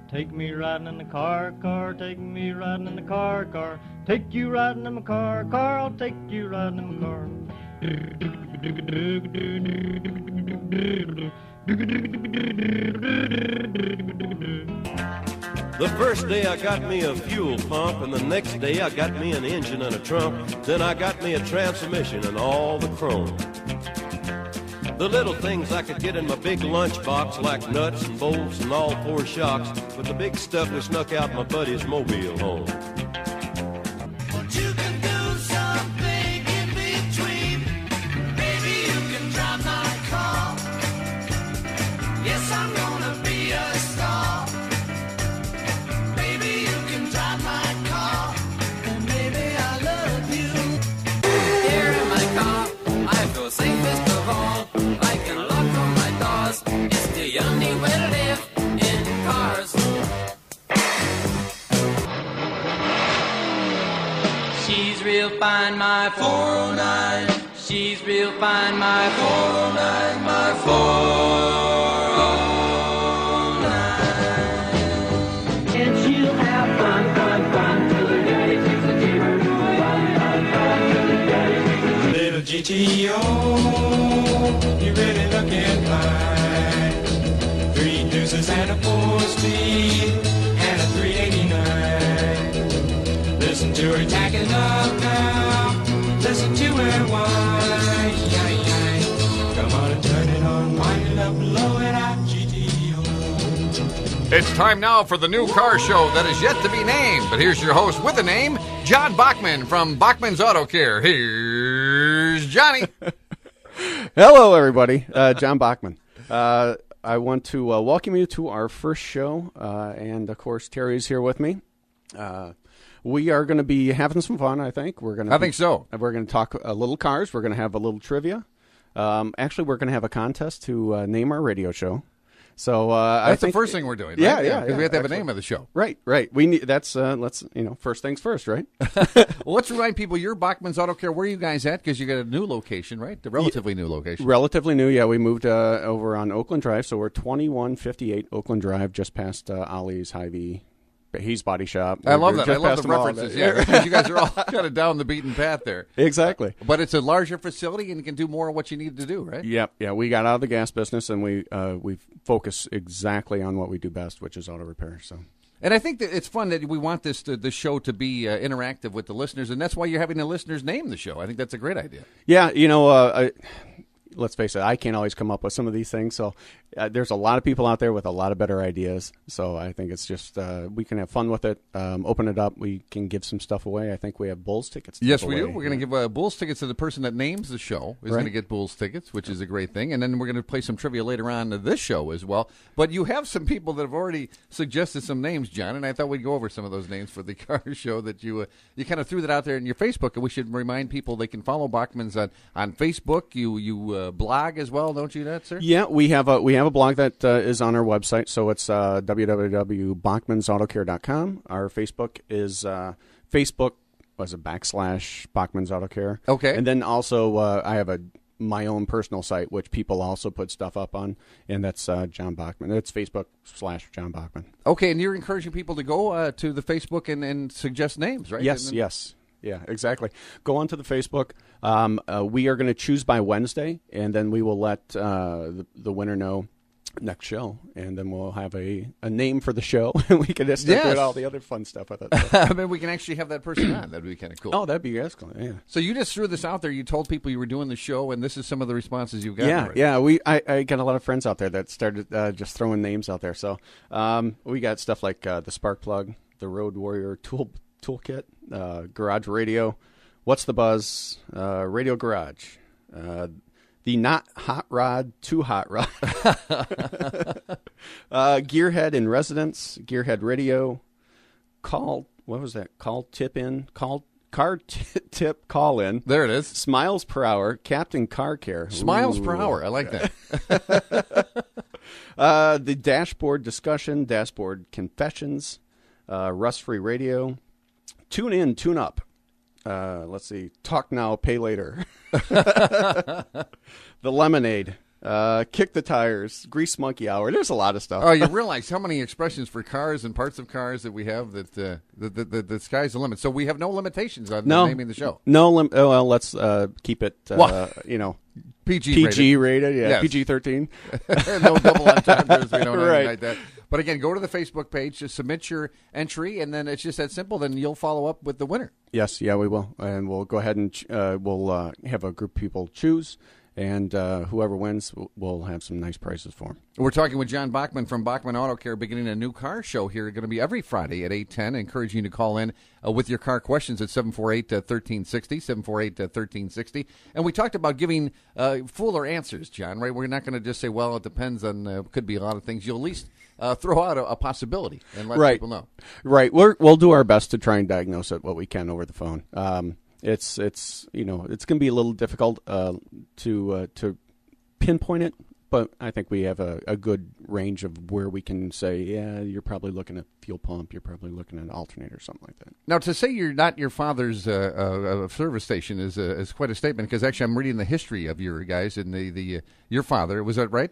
Take me riding in the car, take me riding in the car, take you riding in my car, I'll take you riding in my car. The first day I got me a fuel pump, and the next day I got me an engine and a trunk. Then I got me a transmission and all the chrome. The little things I could get in my big lunchbox, like nuts and bolts and all four shocks, but the big stuff we snuck out my buddy's mobile home. But you can do something in between. Maybe you can drive my car. Yes, I'm gonna be a star. Maybe you can drive my car, and maybe I love you. Here in my car, I feel safest of all. I can lock all my doors. It's the only way to live in cars. She's real fine, my 409. She's real fine, my 409, my 409. And she'll have fun, fun, fun till her daddy takes the chamber. Fun, fun, fun till her daddy takes the chamber. Little GTO, you really looking fine. 3 deuces and a 4-speed and a 389. Listen to her tacking up now. Listen to her whine. Come on and turn it on, wind it up, blow it out, GTO. It's time now for the new car show that is yet to be named. But here's your host with a name, Jon Bockman from Bockman's Auto Care. Here's Johnny. Hello, everybody. Jon Bockman. I want to welcome you to our first show, and of course, Terry's here with me. We are going to be having some fun. I think I think so. We're going to talk a little cars. We're going to have a little trivia. Actually, we're going to have a contest to name our radio show. So that's the first thing we're doing. Right? Yeah. Because we have to have a name of the show. Right. We need that's let's first things first, right? Well, let's remind people you're Bockman's Auto Care. Where are you guys at? Because you got a new location, right? The relatively new location. Relatively new, yeah. We moved over on Oakland Drive, so we're 2158 Oakland Drive, just past Ollie's Hy-Vee. He's Body Shop. I love that. I love the references. Yeah, because you guys are all kind of down the beaten path there. Exactly. But it's a larger facility and you can do more of what you need to do, right? Yeah. We got out of the gas business and we focus exactly on what we do best, which is auto repair. So. And I think that it's fun that we want this show to be interactive with the listeners, and that's why you're having the listeners name the show. I think that's a great idea. Yeah, let's face it, I can't always come up with some of these things. So there's a lot of people out there with a lot of better ideas. So I think it's just we can have fun with it, open it up. We can give some stuff away. I think we have Bulls tickets. Yes, we do. We're going to give Bulls tickets to the person that names the show is going to get Bulls tickets, which is a great thing. And then we're going to play some trivia later on to this show as well. But you have some people that have already suggested some names, John, and I thought we'd go over some of those names for the car show that you kind of threw that out there in your Facebook. And we should remind people they can follow Bockman's on Facebook. You blog as well, don't you, that sir? Yeah, we have a blog that is on our website, so it's www.bachmansautocare.com. Our Facebook is Facebook was a / Bockman's Auto Care. Okay, and then also I have my own personal site which people also put stuff up on, and that's Jon Bockman. It's Facebook / Jon Bockman. Okay, and you're encouraging people to go to the Facebook and suggest names, right? Yes. Yeah, exactly. Go on to the Facebook. We are going to choose by Wednesday, and then we will let the winner know next show, and then we'll have a name for the show, and we can just do all the other fun stuff with it. I mean, we can actually have that person on. That'd be kind of cool. Oh, that'd be excellent. Yeah. So you just threw this out there. You told people you were doing the show, and this is some of the responses you've got. Yeah. I got a lot of friends out there that started just throwing names out there. So we got stuff like the Spark Plug, the Road Warrior Toolkit, Garage Radio, What's the Buzz, Radio Garage, the Not Hot Rod, Too Hot Rod, Gearhead in Residence, Gearhead Radio, Car Tip Call In. There it is. Smiles Per Hour, Captain Car Care. Smiles Per Hour, I like that. The Dashboard Discussion, Dashboard Confessions, Rust Free Radio, Tune In, Tune Up. Let's see. Talk Now, Pay Later. The Lemonade. Kick the tires, grease monkey hour. There's a lot of stuff. Oh, you realize how many expressions for cars and parts of cars that we have that the sky's the limit. So we have no limitations on naming the show. No, well, let's keep it, PG rated. Yeah, yes. PG-13. No double entendres. We don't have Right. anything like that. But again, go to the Facebook page, just submit your entry, and then it's just that simple. Then you'll follow up with the winner. Yes, yeah, we will. And we'll go ahead and we'll have a group of people choose. And whoever wins, we'll have some nice prizes for them. We're talking with Jon Bockman from Bockman Auto Care, beginning a new car show here. Going to be every Friday at 8:10. Encouraging you to call in with your car questions at 748-1360, 748-1360. And we talked about giving fuller answers, John, right? We're not going to just say, well, it depends on, could be a lot of things. You'll at least throw out a possibility and let people know. Right. We'll do our best to try and diagnose it what we can over the phone. It's it's going to be a little difficult to pinpoint it, but I think we have a good range of where we can say, yeah, you're probably looking at fuel pump, you're probably looking at an alternator, something like that. Now, to say you're not your father's service station is quite a statement, because actually I'm reading the history of your guys and your father. Was that right?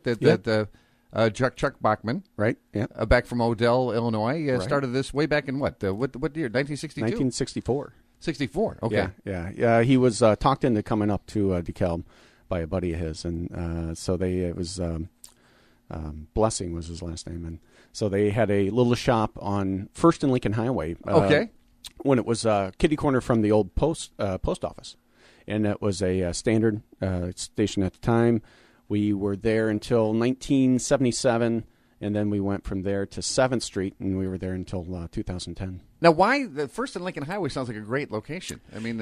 Chuck Bockman, right? Yeah, back from Odell, Illinois, right. Started this way back in what year? 1962. 1964. 64. Okay. Yeah. He was talked into coming up to DeKalb by a buddy of his, and so it was Blessing was his last name, and so they had a little shop on First and Lincoln Highway. Okay. When it was kitty corner from the old post office, and it was a standard station at the time. We were there until 1977. And then we went from there to 7th Street, and we were there until 2010. Now, why the First and Lincoln Highway sounds like a great location? I mean,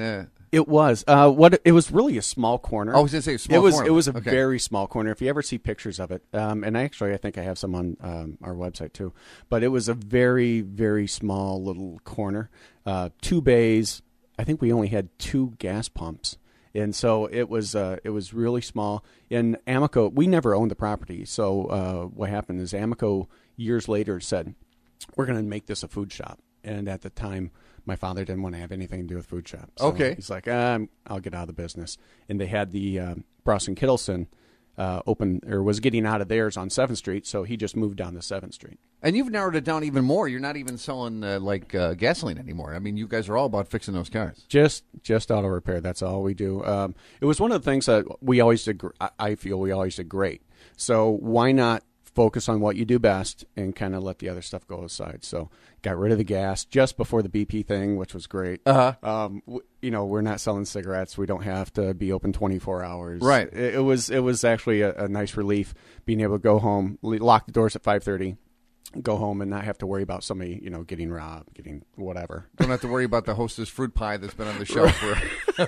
it was. It was really a small corner. I was going to say a small corner. It was a very small corner. If you ever see pictures of it, and I think I have some on our website too. But it was a very, very small little corner. 2 bays. I think we only had 2 gas pumps. And so it was really small. In Amoco, we never owned the property. So what happened is Amoco years later said, we're going to make this a food shop. And at the time, my father didn't want to have anything to do with food shops. So okay. He's like, I'll get out of the business. And they had the Bross and Kittleson open, or was getting out of theirs on 7th Street, so he just moved down to 7th Street. And you've narrowed it down even more. You're not even selling gasoline anymore. I mean, you guys are all about fixing those cars. Just auto repair. That's all we do. It was one of the things that we always did. I feel we always did great. So why not focus on what you do best and kind of let the other stuff go aside? So got rid of the gas just before the BP thing, which was great. We're not selling cigarettes. We don't have to be open 24 hours. Right. It was actually a nice relief being able to go home, lock the doors at 5:30. Go home and not have to worry about somebody, getting robbed, getting whatever. Don't have to worry about the Hostess fruit pie that's been on the shelf for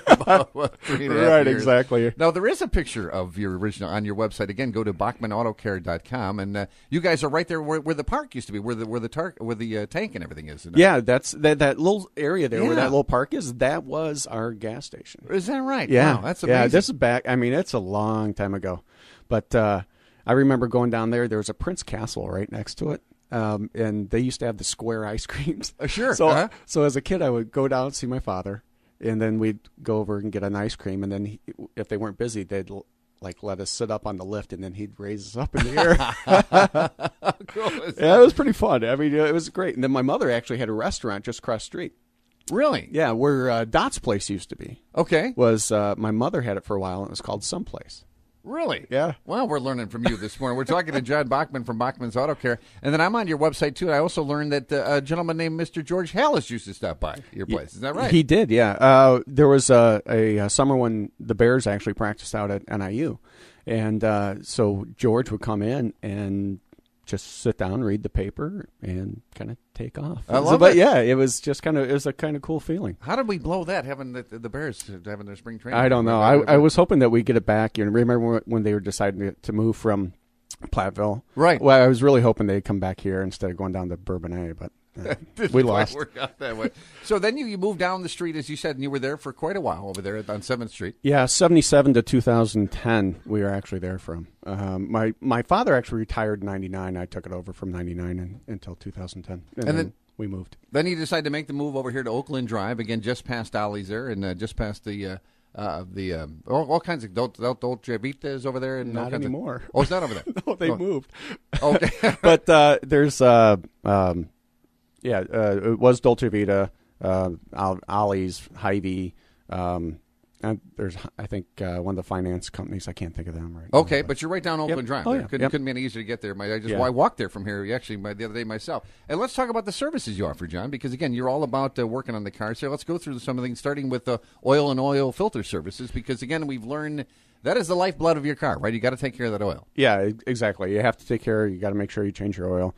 about 3.5 years. Right, exactly. Now, there is a picture of your original on your website. Again, go to BachmanAutoCare.com, and you guys are right there where the park used to be, where the tank and everything is. Yeah, that's that little area there where that little park is. That was our gas station. Is that right? Yeah, wow, that's amazing. Yeah, this is back. I mean, it's a long time ago, but I remember going down there. There was a Prince Castle right next to it. And they used to have the square ice creams. Sure. So as a kid, I would go down and see my father, and then we'd go over and get an ice cream. And then if they weren't busy, they'd let us sit up on the lift, and then he'd raise us up in the air. Cool. Yeah, it was pretty fun. I mean, it was great. And then my mother actually had a restaurant just across the street. Really? Yeah, where Dot's Place used to be. Okay. Was my mother had it for a while, and it was called Someplace. Really? Yeah. Well, we're learning from you this morning. We're talking to Jon Bockman from Bockman's Auto Care. And then I'm on your website, too. I also learned that a gentleman named Mr. George Hallis used to stop by your place. Is that right? He did, yeah. There was a summer when the Bears actually practiced out at NIU. And so George would come in and just sit down, read the paper, and kind of take off. I love it. But yeah, it was a kind of cool feeling. How did we blow that, having the Bears having their spring training? I don't know. I was hoping that we'd get it back. You remember when they were deciding to move from Platteville? Right. Well, I was really hoping they'd come back here instead of going down to Bourbonnais, but we lost. Work out that way. So then you moved down the street, as you said, and you were there for quite a while over there on 7th Street. Yeah, 77 to 2010, we were actually there from. My father actually retired in 99. I took it over from 99 until 2010. And then we moved. Then you decided to make the move over here to Oakland Drive, again, just past Ollie's there, and just past the all kinds of Dolce Vitas over there. And Not anymore. Oh, it's not over there. No, they moved. Okay. But there's it was Dolce Vita, Ollie's, Hy-Vee. And there's, I think, one of the finance companies. I can't think of them right now. Okay, but you're right down Oakland Drive. Oh, yeah. Couldn't be any easier to get there. I walked there from here, actually, the other day myself. And let's talk about the services you offer, John, because, again, you're all about working on the cars. So let's go through some of the things, starting with the oil and oil filter services, because, again, we've learned that is the lifeblood of your car, right? You got to take care of that oil. Yeah, exactly. You have to take care. You got to make sure you change your oil.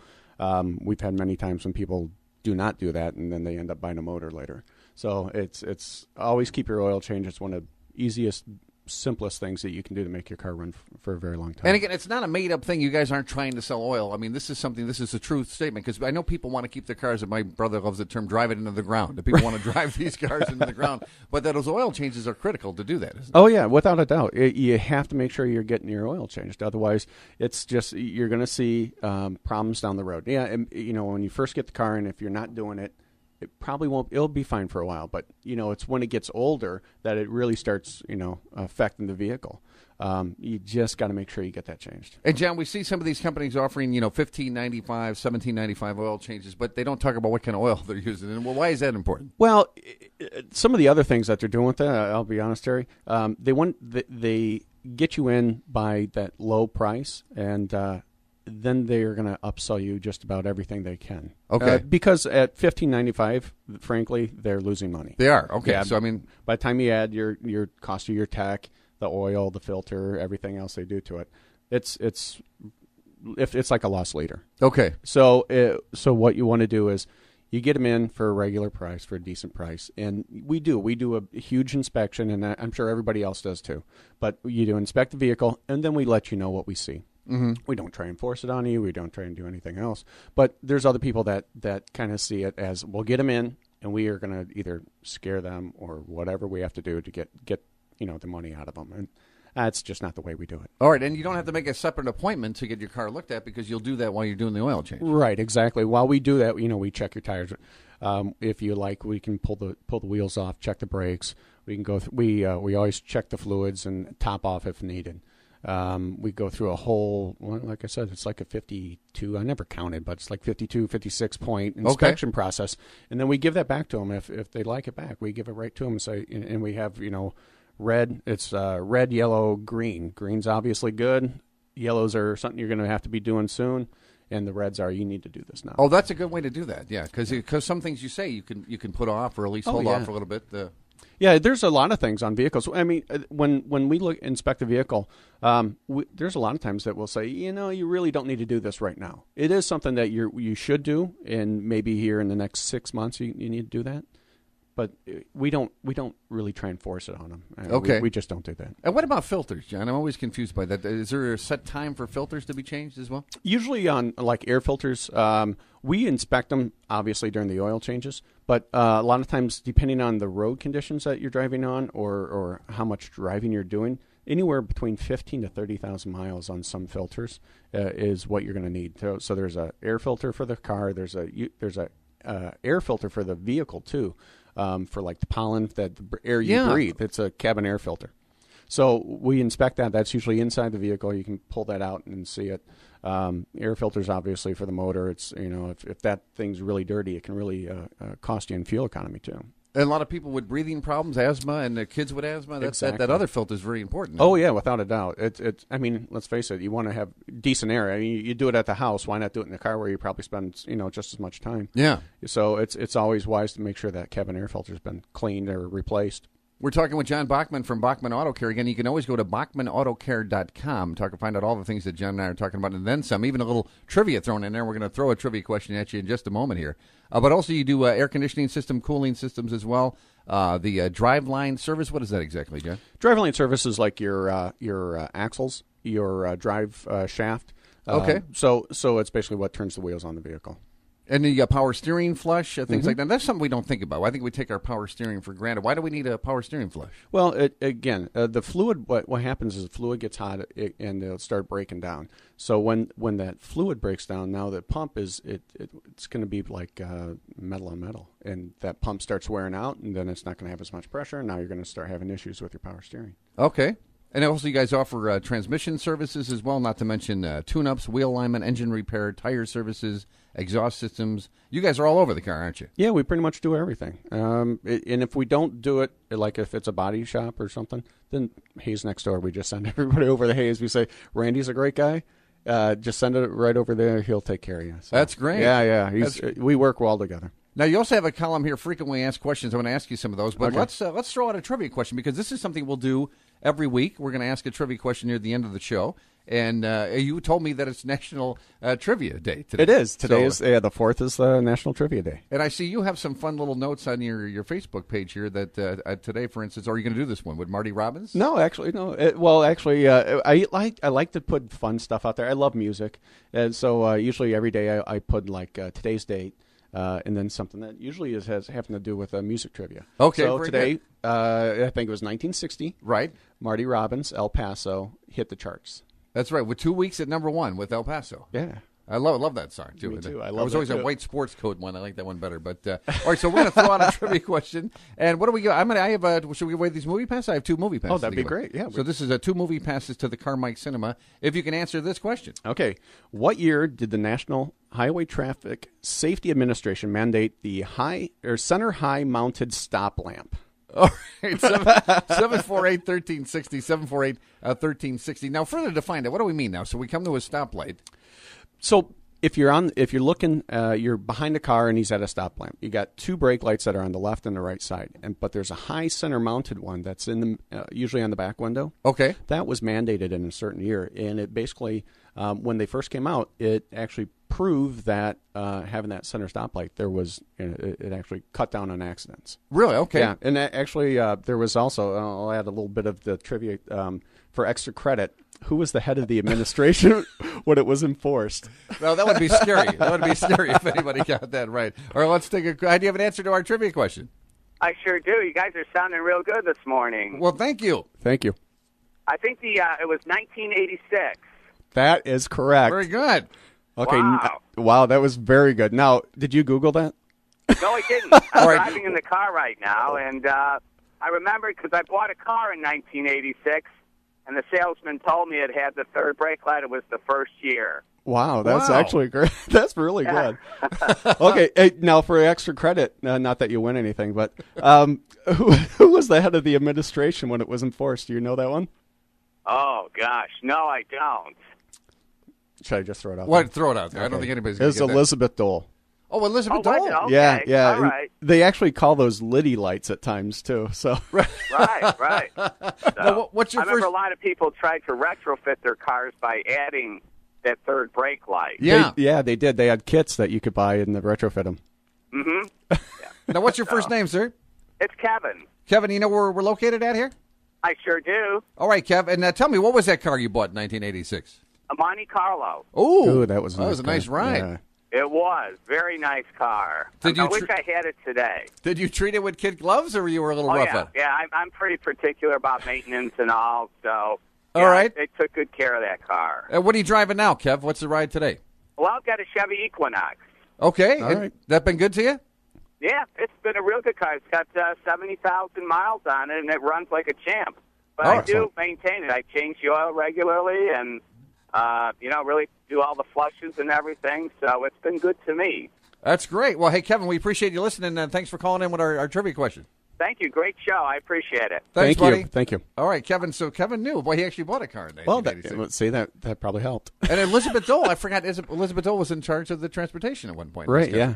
We've had many times when people do not do that, and then they end up buying a motor later. So it's always keep your oil changed. It's one of the easiest, simplest things that you can do to make your car run for a very long time. And again, it's not a made-up thing. You guys aren't trying to sell oil. I mean, this is a truth statement, because I know people want to keep their cars, and my brother loves the term, drive it into the ground. People want to drive these cars into the ground. But those oil changes are critical to do that, isn't it? Oh, yeah, without a doubt. You have to make sure you're getting your oil changed. Otherwise, it's just, you're going to see problems down the road. Yeah, and, when you first get the car, and if you're not doing it, it probably won't. It'll be fine for a while, but it's when it gets older that it really starts, affecting the vehicle. You just got to make sure you get that changed. And John, we see some of these companies offering, $15.95, $17.95 oil changes, but they don't talk about what kind of oil they're using. And why is that important? Well, some of the other things that they're doing with that, I'll be honest, Terry, they get you in by that low price, and then they're going to upsell you just about everything they can. Okay. Because at $15.95, frankly, they're losing money. They are. Okay. Yeah, so, I mean, by the time you add your cost of your tech, the oil, the filter, everything else they do to it, it's like a loss leader. Okay. So what you want to do is you get them in for a regular price, for a decent price, and we do a huge inspection, and I'm sure everybody else does too. But you do inspect the vehicle, and then we let you know what we see. Mm-hmm. We don't try and force it on you. We don't try and do anything else. But there's other people that kind of see it as, we'll get them in, and we are going to either scare them or whatever we have to do to get the money out of them. And that's just not the way we do it. All right, and you don't have to make a separate appointment to get your car looked at, because you'll do that while you're doing the oil change. Right, exactly. While we do that, we check your tires. If you like, we can pull the wheels off, check the brakes. We can go. We always check the fluids and top off if needed. We go through a whole, like I said, it's like a 52, I never counted, but it's like 52, 56 point inspection process. And then we give that back to them. If they like it back, we give it right to them and say, and we have, red, it's red, yellow, green. Green's obviously good. Yellows are something you're going to have to be doing soon. And the reds are, you need to do this now. Oh, that's a good way to do that. Yeah. Because some things you say you can put off, or at least hold off for a little bit. Yeah, there's a lot of things on vehicles. I mean, when we inspect a vehicle, there's a lot of times that we'll say, you really don't need to do this right now. It is something that you should do, and maybe here in the next 6 months you need to do that. But we don't really try and force it on them. Okay. We just don't do that. And what about filters, John? I'm always confused by that. Is there a set time for filters to be changed as well? Usually on like air filters, we inspect them obviously during the oil changes. But a lot of times, depending on the road conditions that you're driving on, or how much driving you're doing, anywhere between 15 to 30,000 miles on some filters is what you're going to need. So there's a air filter for the car. There's a air filter for the vehicle too. For like the pollen, the air you breathe. It's a cabin air filter. So we inspect that. That's usually inside the vehicle. You can pull that out and see it. Air filters, obviously, for the motor. It's if that thing's really dirty, it can really cost you in fuel economy too. And a lot of people with breathing problems, asthma, and kids with asthma. Exactly. That other filter is very important. Oh yeah, without a doubt. It's. I mean, let's face it. You want to have decent air. I mean, you do it at the house. Why not do it in the car where you probably spend just as much time? Yeah. So it's always wise to make sure that cabin air filter's been cleaned or replaced. We're talking with Jon Bockman from Bockman Auto Care. Again, you can always go to BockmanAutoCare.com to find out all the things that John and I are talking about, and then some, even a little trivia thrown in there. We're going to throw a trivia question at you in just a moment here. But also you do air conditioning system, cooling systems as well. The driveline service, what is that exactly, John? Driveline service is like your axles, your drive shaft. Okay. So it's basically what turns the wheels on the vehicle. And the power steering flush, things like that. That's something we don't think about. I think we take our power steering for granted. Why do we need a power steering flush? Well, the fluid. What happens is the fluid gets hot and it'll start breaking down. So when that fluid breaks down, now the pump it's going to be like metal on metal, and that pump starts wearing out, and then it's not going to have as much pressure. And now you're going to start having issues with your power steering. Okay. And also, you guys offer transmission services as well, not to mention tune-ups, wheel alignment, engine repair, tire services, exhaust systems. You guys are all over the car, aren't you? Yeah, we pretty much do everything. And if we don't do it, like if it's a body shop or something, then Hayes next door, we just send everybody over to Hayes. We say, Randy's a great guy. Just send it right over there. He'll take care of you. So, that's great. Yeah. We work well together. Now, you also have a column here, frequently asked questions. I want to ask you some of those, but let's throw out a trivia question, because this is something we'll do every week. We're going to ask a trivia question near the end of the show, and you told me that it's National Trivia Day today. It is. Today is the 4th is National Trivia Day. And I see you have some fun little notes on your Facebook page here that today, for instance, are you going to do this one with Marty Robbins? No, actually, no. I like to put fun stuff out there. I love music, and so usually every day I put like today's date. And then something that usually has having to do with music trivia. Okay. So today, I think it was 1960. Right. Marty Robbins, El Paso, hit the charts. That's right. With 2 weeks at number 1 with El Paso. Yeah. I love that song, too. Me too. I was always too. a white sports coat one. I like that one better. But all right, so we're going to throw out a trivia question. And what do we go? Should we give away these movie passes? I have 2 movie passes. Oh, that'd be great. Yeah. So this is 2 movie passes to the Carmike Cinema. If you can answer this question. Okay. What year did the National Highway Traffic Safety Administration mandate the center high mounted stop lamp? All right, 748-1360, 748-1360. Now, further define that, what do we mean now? So we come to a stoplight. So if you're looking, you're behind a car and he's at a stop lamp. You got 2 brake lights that are on the left and the right side, but there's a high center mounted one that's in the usually on the back window. Okay, that was mandated in a certain year, and it basically when they first came out, it actually proved that having that center stoplight it actually cut down on accidents. Really? Okay. Yeah, and actually there was also I'll add a little bit of the trivia for extra credit. Who was the head of the administration when it was enforced? Well, that would be scary. That would be scary if anybody got that right. All right, let's take a. Do you have an answer to our trivia question? I sure do. You guys are sounding real good this morning. Well, thank you. Thank you. I think it was 1986. That is correct. Very good. Okay. Wow, that was very good. Now, did you Google that? No, I didn't. I'm driving in the car right now, and I remember because I bought a car in 1986. And the salesman told me it had the 3rd brake light. It was the first year. Wow, that's actually great. That's really good. Okay, hey, now for extra credit, not that you win anything, but who was the head of the administration when it was enforced? Do you know that one? Oh, gosh. No, I don't. Should I just throw it out there? What? Throw it out there. Okay. I don't think anybody's going to get It's Elizabeth Dole. Oh, Elizabeth Dole. Okay. Yeah. All right. They actually call those Liddy lights at times too. So right. So, now, what's your I remember a lot of people tried to retrofit their cars by adding that 3rd brake light. Yeah, they did. They had kits that you could buy and retrofit them. Mm-hmm. Yeah. Now, what's your first name, sir? It's Kevin. Kevin, you know where we're located at here? I sure do. All right, Kev, and tell me, what was that car you bought in 1986? A Monte Carlo. Ooh, that was a nice ride. Yeah. It was. Very nice car. I wish I had it today. Did you treat it with kid gloves, or you were a little rough on it? Yeah, I'm pretty particular about maintenance and all, so all right. They took good care of that car. What are you driving now, Kev? What's the ride today? Well, I've got a Chevy Equinox. Okay. All right. That been good to you? Yeah, it's been a real good car. It's got 70,000 miles on it, and it runs like a champ. But I do maintain it. I change the oil regularly and really do all the flushes and everything, so it's been good to me. That's great. Well, hey, Kevin, we appreciate you listening, and thanks for calling in with our trivia question. Thank you. Great show. I appreciate it. Thanks, buddy. Thank you. All right, Kevin. So Kevin knew. Boy, he actually bought a car in 1986. See, that probably helped. And Elizabeth Dole, I forgot, Elizabeth Dole was in charge of the transportation at one point. Right, yeah.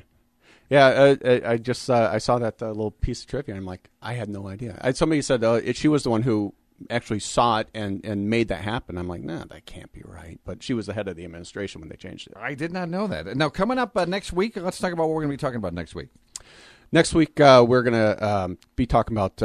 Yeah, I saw that little piece of trivia, and I'm like, I had no idea. Somebody said she was the one who actually saw it and made that happen. I'm like, nah, that can't be right. But she was the head of the administration when they changed it. I did not know that. Now, coming up next week, let's talk about what we're going to be talking about next week. Next week, we're going to be talking about